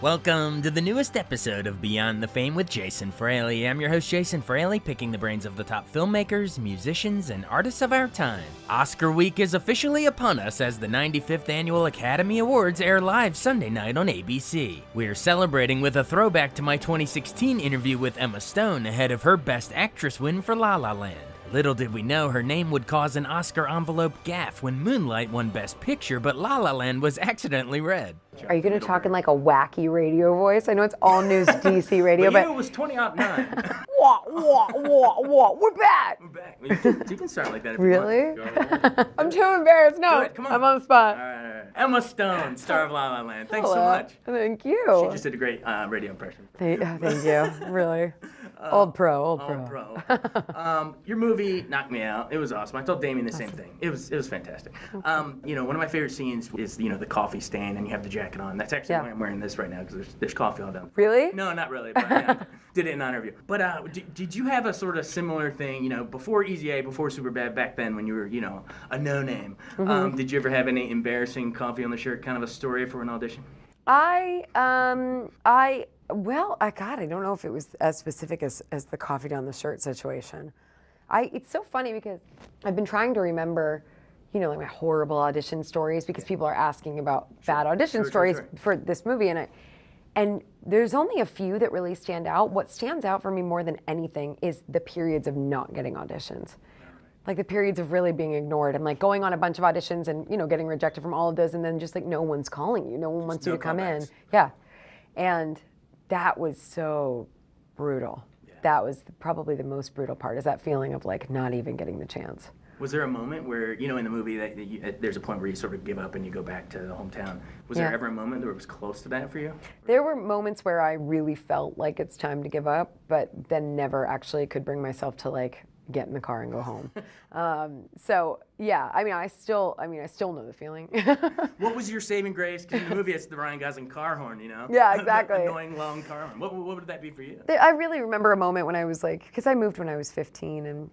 Welcome to the newest episode of Beyond the Fame with Jason Fraley. I'm your host, Jason Fraley, picking the brains of the top filmmakers, musicians, and artists of our time. Oscar week is officially upon us as the 95th Annual Academy Awards air live Sunday night on ABC. We're celebrating with a throwback to my 2016 interview with Emma Stone ahead of her Best Actress win for La La Land. Little did we know her name would cause an Oscar envelope gaffe when Moonlight won Best Picture, but La La Land was accidentally read. Are you going to talk in like a wacky radio voice? I know it's all news DC radio, but it was 2009. wah, wah, wah, wah, we're back. We're back. You can start like that if Really? you want. I'm too embarrassed. No, Good, come on. I'm on the spot. All right. Emma Stone, star of La La Land. Thanks so Hello. much. Thank you. She just did a great radio impression. Thank you. Really. Old pro. Your movie knocked me out. It was awesome. I told Damien the same thing. It was fantastic. One of my favorite scenes is the coffee stand and you have the jacket on. That's actually why I'm wearing this right now because there's coffee all down. Really? No, not really. But yeah, did it in honor of you. But did you have a sort of similar thing? Before Easy A, before Superbad, back then when you were a no name. Mm-hmm. Did you ever have any embarrassing coffee on the shirt kind of a story for an audition? I don't know if it was as specific as the coffee down the shirt situation. It's so funny because I've been trying to remember, like my horrible audition stories because people are asking about bad audition stories for this movie, and there's only a few that really stand out. What stands out for me more than anything is the periods of not getting auditions. Like the periods of really being ignored. I'm like going on a bunch of auditions and, getting rejected from all of those and then just like no one's calling you. No one wants you to come in. Yeah. And that was so brutal. Yeah. That was probably the most brutal part is that feeling of like not even getting the chance. Was there a moment where, in the movie that there's a point where you sort of give up and you go back to the hometown? Was there ever a moment where it was close to that for you? There were moments where I really felt like it's time to give up, but then never actually could bring myself to like get in the car and go home. I still know the feeling. What was your saving grace? Because in the movie it's the Ryan Gosling car horn, Yeah, exactly. Annoying long car horn. What would that be for you? I really remember a moment when I was like, because I moved when I was 15 and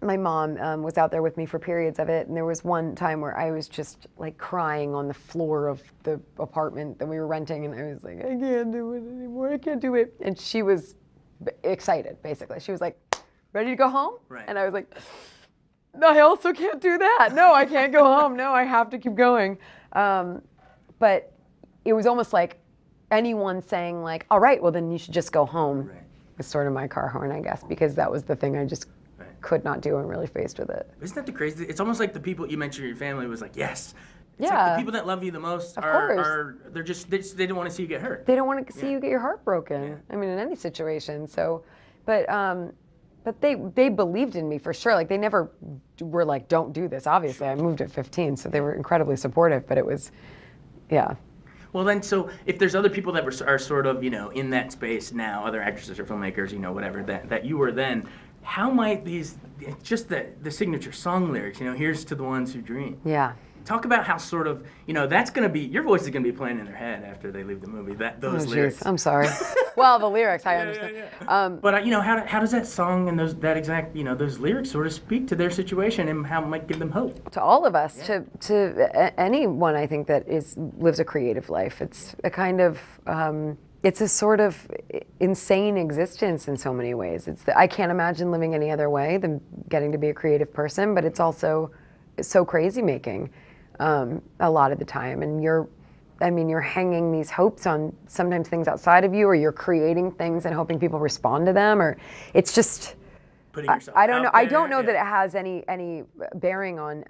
my mom was out there with me for periods of it, and there was one time where I was just like crying on the floor of the apartment that we were renting, and I was like, I can't do it anymore, I can't do it. And she was excited, basically. She was like, ready to go home? Right. And I was like, I also can't do that. No, I can't go home. No, I have to keep going. But it was almost like anyone saying like, all right, well then you should just go home. Right. Was sort of my car horn, I guess, because that was the thing I just could not do and really faced with it. Isn't that the crazy? It's almost like the people you mentioned, your family was like, yes. It's yeah. Like the people that love you the most are they don't want to see you get hurt. They don't want to see you get your heart broken. Yeah. I mean, in any situation. So, but they believed in me for sure. Like they never were like, don't do this. Obviously, I moved at 15, so they were incredibly supportive. But it was, yeah. Well then, so if there's other people that are sort of in that space now, other actresses or filmmakers, whatever that you were then, how might these just the signature song lyrics, here's to the ones who dream. Yeah. Talk about how sort of, that's going to be, your voice is going to be playing in their head after they leave the movie, those lyrics. I'm sorry. Well, the lyrics, I understand. Yeah. But, how does that song and those lyrics sort of speak to their situation and how it might give them hope? To all of us, to anyone, I think, that lives a creative life. It's a kind of, it's a sort of insane existence in so many ways. I can't imagine living any other way than getting to be a creative person, but it's also so crazy making. A lot of the time, and you're hanging these hopes on sometimes things outside of you, or you're creating things and hoping people respond to them, or it's just putting yourself I don't know. There, I don't know that it has any bearing on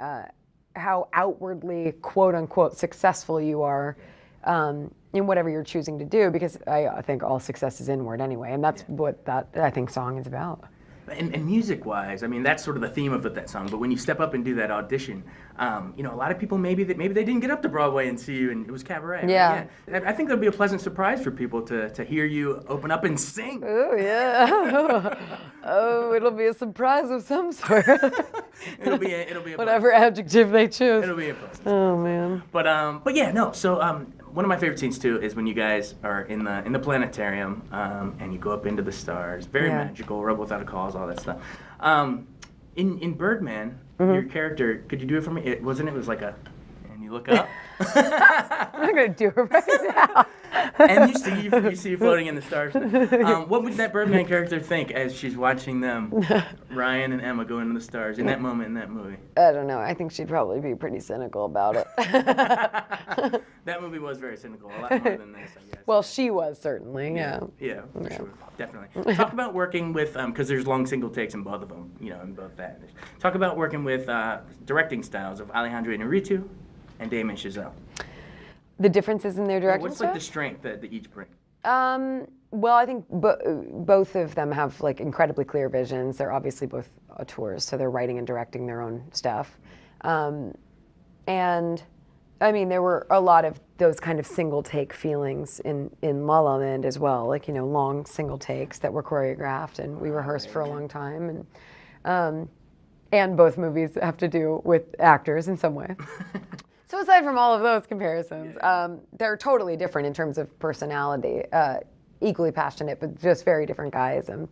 how outwardly quote unquote successful you are in whatever you're choosing to do, because I think all success is inward anyway, and that's what that I think song is about. And music-wise, that's sort of the theme of that song. But when you step up and do that audition, a lot of people maybe they didn't get up to Broadway and see you, and it was cabaret. Yeah. I think that'll be a pleasant surprise for people to hear you open up and sing. Oh yeah. Oh, it'll be a surprise of some sort. it'll be a whatever adjective they choose. It'll be a pleasant. Oh man. But yeah, no. So one of my favorite scenes too is when you guys are in the planetarium and you go up into the stars. Very magical. Rebel Without a Cause, all that stuff. In Birdman, your character, could you do it for me? It was like a, and you look up. I'm not gonna do it right now. And you see you floating in the stars. What would that Birdman character think as she's watching them, Ryan and Emma, go into the stars in that moment in that movie? I don't know. I think she'd probably be pretty cynical about it. That movie was very cynical, a lot more than this, I guess. Well, she was certainly, yeah. Yeah, for sure, definitely. Talk about working with, because there's long single takes in both of them, in both that. Talk about working with directing styles of Alejandro Inarritu and Damien Chazelle. The differences in their direction. What's like the strength that they each bring? Well, I think both of them have like incredibly clear visions. They're obviously both auteurs, so they're writing and directing their own stuff. And I mean, there were a lot of those kind of single take feelings in La La Land as well, like, long single takes that were choreographed and we rehearsed for a long time. And both movies have to do with actors in some way. So aside from all of those comparisons, they're totally different in terms of personality, equally passionate, but just very different guys. And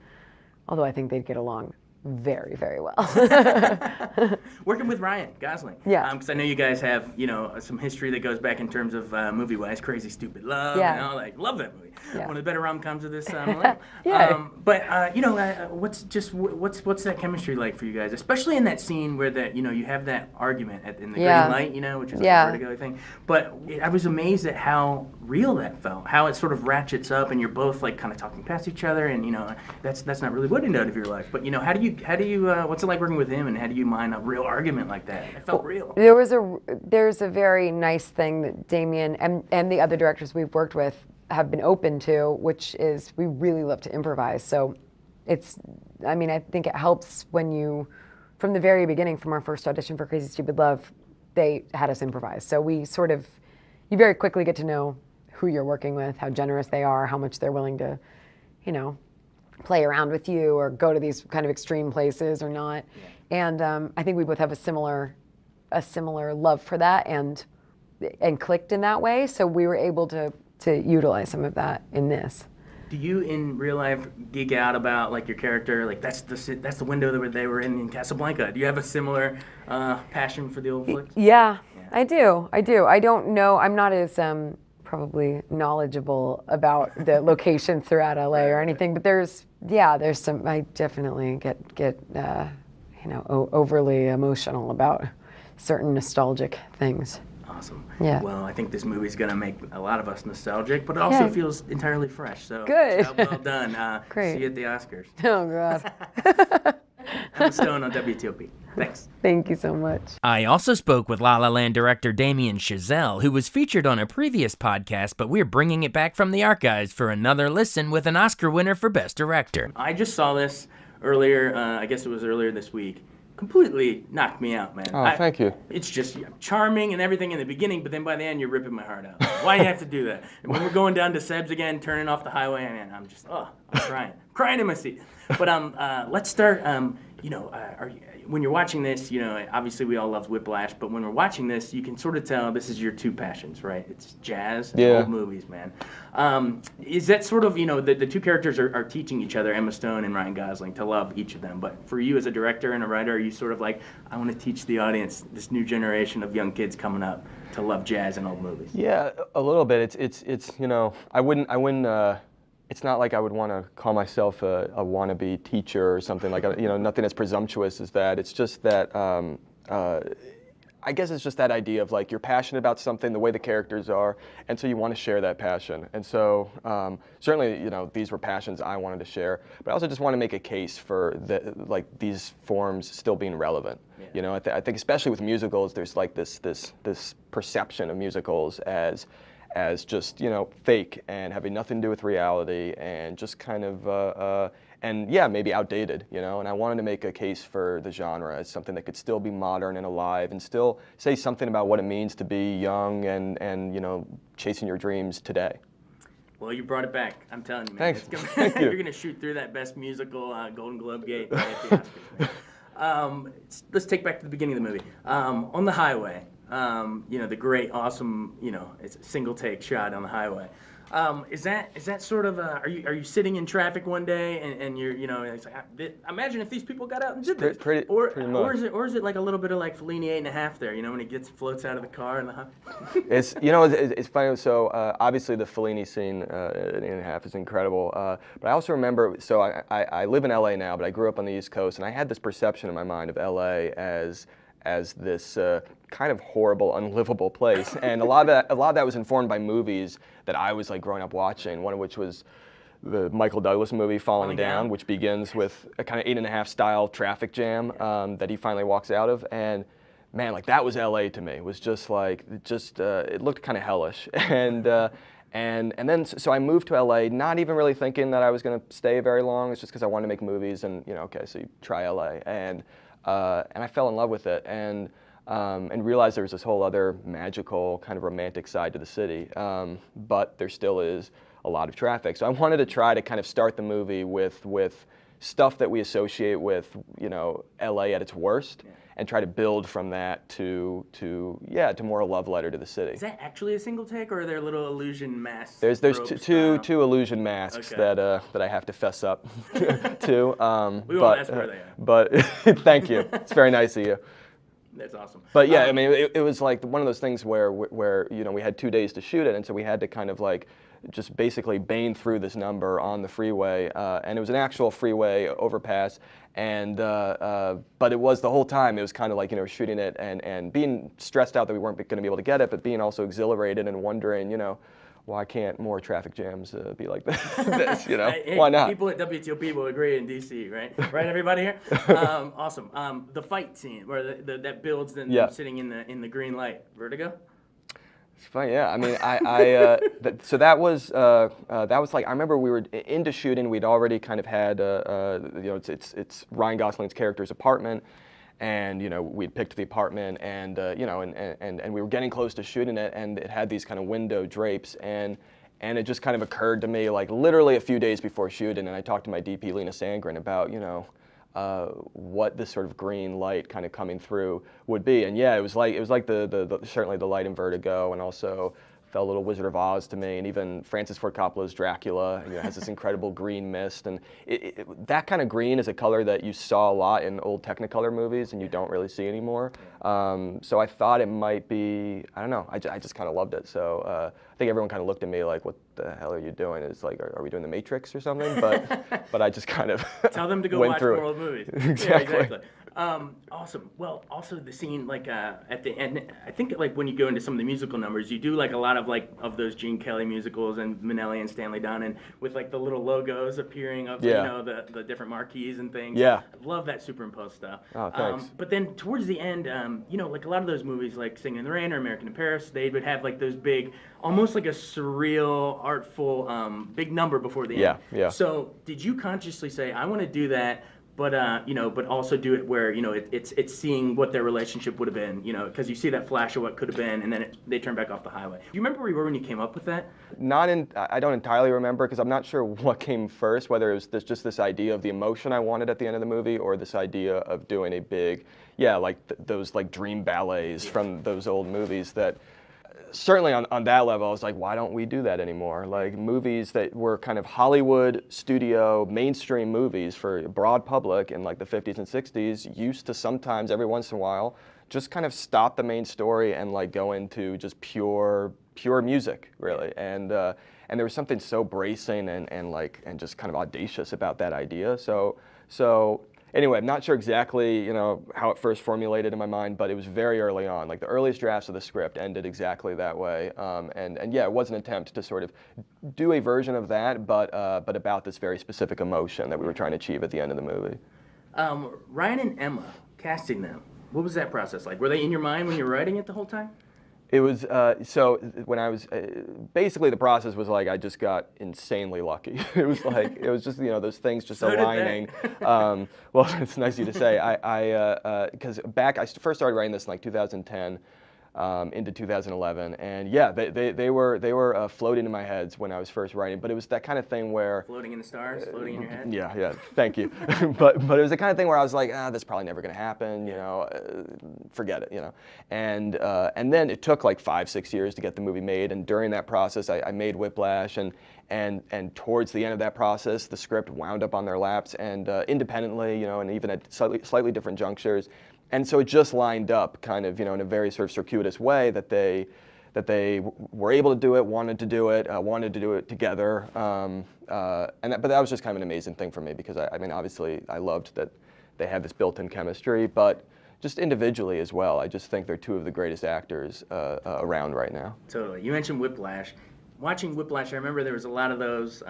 although I think they'd get along very, very well. Working with Ryan Gosling. Yeah. Because I know you guys have, some history that goes back in terms of movie-wise, Crazy Stupid Love. Yeah. Love that movie. Yeah. One of the better rom-coms of this millennium. Yeah. What's that chemistry like for you guys, especially in that scene where you have that argument in the green light, which is like a Vertigo thing. But I was amazed at how real that felt, how it sort of ratchets up, and you're both like kind of talking past each other, and that's not really what out of your life. But how do you what's it like working with him, and how do you mind a real argument like that? It felt real. There's a very nice thing that Damien and the other directors we've worked with have been open to, which is we really love to improvise. So I think it helps when from the very beginning, from our first audition for Crazy Stupid Love, they had us improvise. So you very quickly get to know who you're working with, how generous they are, how much they're willing to, play around with you or go to these kind of extreme places or not. Yeah. And I think we both have a similar love for that and clicked in that way. So we were able to utilize some of that in this. Do you in real life geek out about like your character? Like that's the window that they were in Casablanca. Do you have a similar passion for the old flicks? Yeah, I do. I don't know. I'm not as probably knowledgeable about the locations throughout LA or anything, but there's some. I definitely get overly emotional about certain nostalgic things. Awesome. Yeah. Well, I think this movie's going to make a lot of us nostalgic, but it also feels entirely fresh. So good. Job well done. Great. See you at the Oscars. Oh, God. Emma Stone on WTOP. Thanks. Thank you so much. I also spoke with La La Land director Damien Chazelle, who was featured on a previous podcast, but we're bringing it back from the archives for another listen with an Oscar winner for Best Director. I just saw this earlier, I guess it was earlier this week. Completely knocked me out, man. Oh, thank you. It's just charming and everything in the beginning, but then by the end, you're ripping my heart out. Why do you have to do that? And when we're going down to Seb's again, turning off the highway, man, I'm just, I'm crying in my seat. But let's start, when you're watching this, obviously we all love Whiplash, but when we're watching this, you can sort of tell this is your two passions, right? It's jazz and old movies, man. Is that sort of, the two characters are teaching each other, Emma Stone and Ryan Gosling, to love each of them. But for you as a director and a writer, are you sort of like, I want to teach the audience, this new generation of young kids coming up, to love jazz and old movies? Yeah, a little bit. It's I wouldn't. It's not like I would want to call myself a wannabe teacher or something like, nothing as presumptuous as that. It's just that, I guess it's just that idea of like you're passionate about something, the way the characters are, and so you want to share that passion. And so certainly, these were passions I wanted to share, but I also just want to make a case for these forms still being relevant. Yeah. I think especially with musicals, there's like this perception of musicals as just fake and having nothing to do with reality and just kind of maybe outdated, and I wanted to make a case for the genre as something that could still be modern and alive and still say something about what it means to be young and chasing your dreams today. Well, you brought it back. I'm telling you, man. Thanks. Thank you. You're going to shoot through that Best Musical Golden Globe gate at the Oscars. Let's take back to the beginning of the movie. On the highway. The great, awesome, it's a single take shot on the highway. Is that sort of are you sitting in traffic one day and you're it's like, imagine if these people got out and did this, pretty much. or is it like a little bit of like Fellini 8.5 there, when he floats out of the car and it's funny. So obviously the Fellini scene in 8.5 is incredible. But I also remember. So I live in LA now, but I grew up on the East Coast, and I had this perception in my mind of LA as this kind of horrible, unlivable place. And a lot of that was informed by movies that I was like growing up watching. One of which was the Michael Douglas movie Falling Down, which begins with a kind of 8.5 style traffic jam that he finally walks out of. And man, like that was LA to me. It was just like it looked kind of hellish. And then so I moved to LA, not even really thinking that I was going to stay very long. It's just because I wanted to make movies, and okay, so you try LA, and I fell in love with it, and realized there was this whole other magical kind of romantic side to the city, but there still is a lot of traffic. So I wanted to try to kind of start the movie with stuff that we associate with LA at its worst. Yeah. And try to build from that to more a love letter to the city. Is that actually a single take, or are there little illusion masks? There's two illusion masks that I have to fess up to. We won't ask where they are. But thank you. It's very nice of you. That's awesome. But yeah, I mean, it was like one of those things where we had 2 days to shoot it, and so we had to kind of like just basically bane through this number on the freeway, and it was an actual freeway overpass. And but it was the whole time. It was kind of like shooting it and being stressed out that we weren't going to be able to get it, but being also exhilarated and wondering why can't more traffic jams be like this? Hey, why not? People at WTOP will agree in DC, right? Right, everybody here. Awesome. The fight scene where that builds them sitting in the green light. Vertigo. It's funny, yeah. I mean, so that was like I remember we were into shooting. We'd already kind of had it's Ryan Gosling's character's apartment, and we'd picked the apartment, and and we were getting close to shooting it, and it had these kind of window drapes, and it just kind of occurred to me like literally a few days before shooting, and I talked to my DP Lena Sandgren about what this sort of green light kind of coming through would be. And yeah, it was like the certainly the light in Vertigo, and also felt a little Wizard of Oz to me, and even Francis Ford Coppola's Dracula has this incredible green mist, and that kind of green is a color that you saw a lot in old Technicolor movies and you don't really see anymore. So I thought it might be, I don't know, I just kind of loved it. So I think everyone kind of looked at me like, what the hell are you doing? It's like, are we doing The Matrix or something? But I just kind of tell them to go watch more old movies. Exactly. Yeah, exactly. Awesome. Well, also the scene like at the end, I think like when you go into some of the musical numbers, you do like a lot of those Gene Kelly musicals and Minnelli and Stanley Donen with like the little logos appearing of the different marquees and things. Yeah. I love that superimposed stuff. Oh, thanks. But then towards the end, like a lot of those movies like Singing in the Rain or American in Paris, they would have like those big, almost like a surreal, artful, big number before the end. Yeah. So did you consciously say, I want to do that, but but also do it where it's seeing what their relationship would have been, because you see that flash of what could have been, and then they turn back off the highway. Do you remember where you were when you came up with that? I don't entirely remember, because I'm not sure what came first, whether it was just this idea of the emotion I wanted at the end of the movie, or this idea of doing a big, like those like dream ballets from those old movies that. Certainly on that level, I was like, why don't we do that anymore? Like movies that were kind of Hollywood, studio, mainstream movies for a broad public in like the 50s and 60s used to sometimes, every once in a while, just kind of stop the main story and like go into just pure music, really. And there was something so bracing and just kind of audacious about that idea. So anyway, I'm not sure exactly, how it first formulated in my mind, but it was very early on. Like the earliest drafts of the script ended exactly that way. And yeah, it was an attempt to sort of do a version of that, but about this very specific emotion that we were trying to achieve at the end of the movie. Ryan and Emma, casting them, what was that process like? Were they in your mind when you were writing it the whole time? It was, so when I was, basically the process was like, I just got insanely lucky. It was just, those things just aligning. Well, it's nice of you to say. Because I first started writing this in like 2010. into 2011, and yeah, they were floating in my head when I was first writing. But it was that kind of thing where Floating in the stars, floating in your head. yeah, thank you. but it was the kind of thing where I was like, that's probably never going to happen, forget it, And then it took like 5-6 years to get the movie made, and during that process, I made Whiplash, and towards the end of that process, the script wound up on their laps, and independently, and even at slightly different junctures. And so it just lined up kind of, in a very sort of circuitous way that they were able to do it, wanted to do it together. But that was just kind of an amazing thing for me, because I mean, obviously I loved that they had this built-in chemistry, but just individually as well, I just think they're two of the greatest actors around right now. Totally. You mentioned Whiplash. Watching Whiplash, I remember there was a lot of those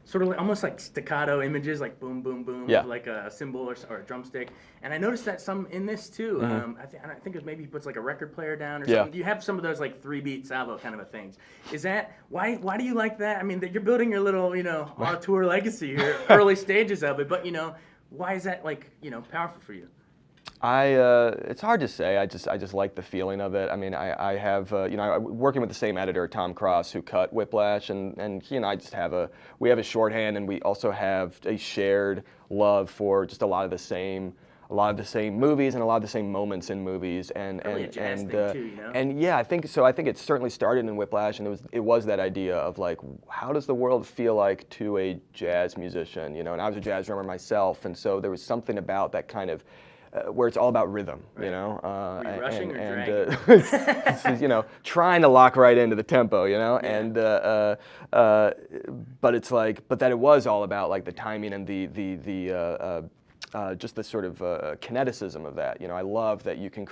sort of almost like staccato images, like boom, boom, boom, yeah. like a cymbal or a drumstick. And I noticed that some in this too. I think it maybe he puts like a record player down or something. You have some of those like 3-beat salvo kind of a things. Is that why do you like that? I mean, you're building your little auteur legacy here, early stages of it. But why is that powerful for you? It's hard to say. I just like the feeling of it. I mean, I have I'm working with the same editor, Tom Cross, who cut Whiplash, and he and I just have a shorthand, and we also have a shared love for just a lot of the same movies and a lot of the same moments in movies, and yeah, I think so. I think it certainly started in Whiplash, and it was that idea of like, how does the world feel like to a jazz musician, And I was a jazz drummer myself, and so there was something about that kind of where it's all about rhythm, right. Were you rushing or dragging? Trying to lock right into the tempo, Yeah. and but it's like, but that it was all about like the timing and the just the sort of kineticism of that. I love that you can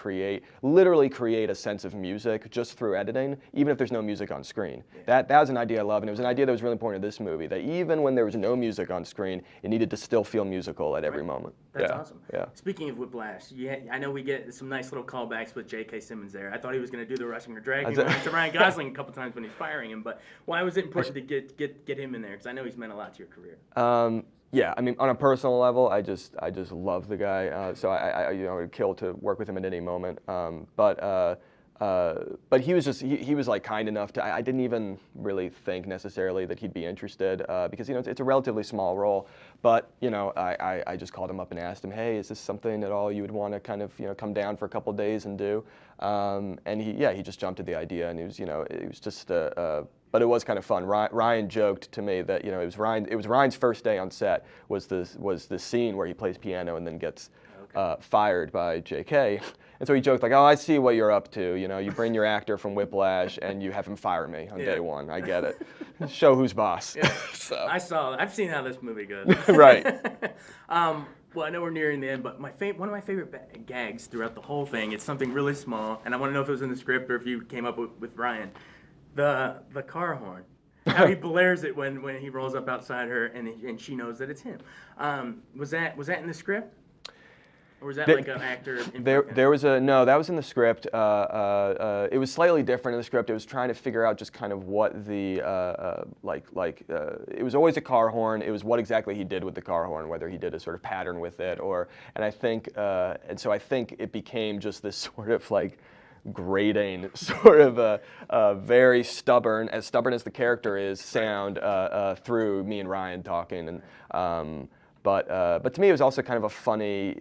literally create a sense of music just through editing, even if there's no music on screen. Yeah. That was an idea I love, and it was an idea that was really important in this movie, that even when there was no music on screen, it needed to still feel musical at every moment. That's awesome. Yeah. Speaking of Whiplash, I know we get some nice little callbacks with J.K. Simmons there. I thought he was going to do the rushing or dragging to Ryan Gosling a couple times when he's firing him, but why was it important to get him in there? Because I know he's meant a lot to your career. Yeah, I mean, on a personal level, I just love the guy. So I would kill to work with him at any moment. But he was he was like kind enough to. I didn't even really think necessarily that he'd be interested because it's a relatively small role. But I just called him up and asked him, hey, is this something at all you would want to kind of come down for a couple of days and do? And he just jumped at the idea, and it was just. But it was kind of fun. Ryan joked to me that it was Ryan's first day on set was the scene where he plays piano and then gets fired by J.K. And so he joked like, oh, I see what you're up to. You bring your actor from Whiplash and you have him fire me on day one. I get it. Show who's boss. Yeah. So. I saw it. I've seen how this movie goes. Right. Well, I know we're nearing the end, but one of my favorite gags throughout the whole thing, it's something really small, and I want to know if it was in the script or if you came up with Ryan. The car horn, how he blares it when he rolls up outside her and she knows that it's him. Was that in the script, or was that like an actor? There was that was in the script. It was slightly different in the script. It was trying to figure out just kind of what the it was always a car horn. It was what exactly he did with the car horn, whether he did a sort of pattern with it and I think so I think it became just this sort of like grating, sort of a very stubborn as the character is, sound through me and Ryan talking, and but to me it was also kind of a funny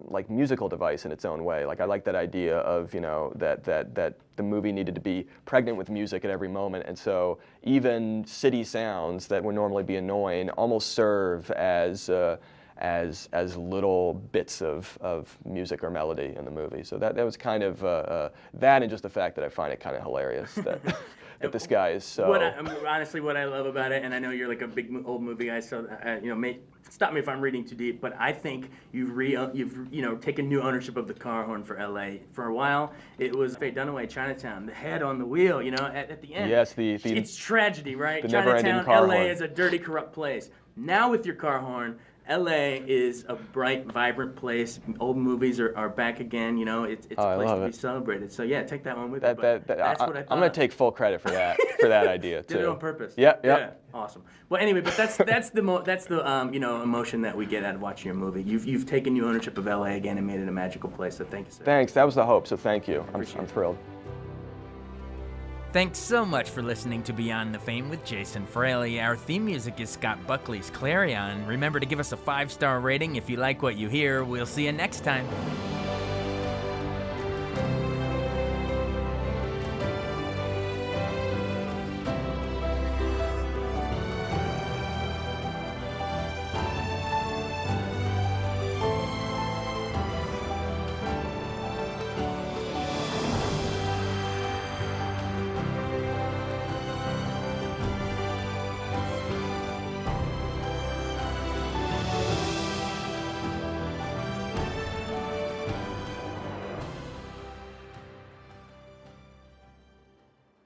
like musical device in its own way. Like I like that idea of that the movie needed to be pregnant with music at every moment, and so even city sounds that would normally be annoying almost serve as little bits of music or melody in the movie. So that was kind of that, and just the fact that I find it kind of hilarious that this guy is so. Honestly, what I love about it, and I know you're like a big old movie guy, so stop me if I'm reading too deep, but I think you've taken new ownership of the car horn for LA. For a while, it was Faye Dunaway, Chinatown, the head on the wheel, at the end. Yes, it's tragedy, right? The Chinatown, car LA horn. is a dirty, corrupt place. Now with your car horn, LA is a bright, vibrant place. Old movies are back again. It's a place to be celebrated. So yeah, take that one with you. That's what I thought. I'm gonna take full credit for that idea too. Did it on purpose. Yeah. Awesome. Well, anyway, but that's the emotion that we get out of watching your movie. You've taken new ownership of LA again and made it a magical place. So thank you, sir. Thanks. That was the hope. So thank you. I'm thrilled. Thanks so much for listening to Beyond the Fame with Jason Fraley. Our theme music is Scott Buckley's Clarion. Remember to give us a 5-star rating if you like what you hear. We'll see you next time.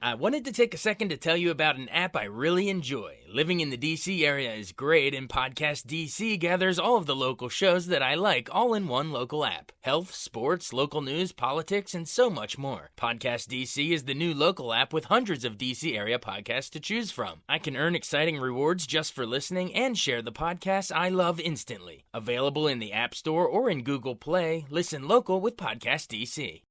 I wanted to take a second to tell you about an app I really enjoy. Living in the DC area is great, and Podcast DC gathers all of the local shows that I like all in one local app. Health, sports, local news, politics, and so much more. Podcast DC is the new local app with hundreds of DC area podcasts to choose from. I can earn exciting rewards just for listening and share the podcasts I love instantly. Available in the App Store or in Google Play, listen local with Podcast DC.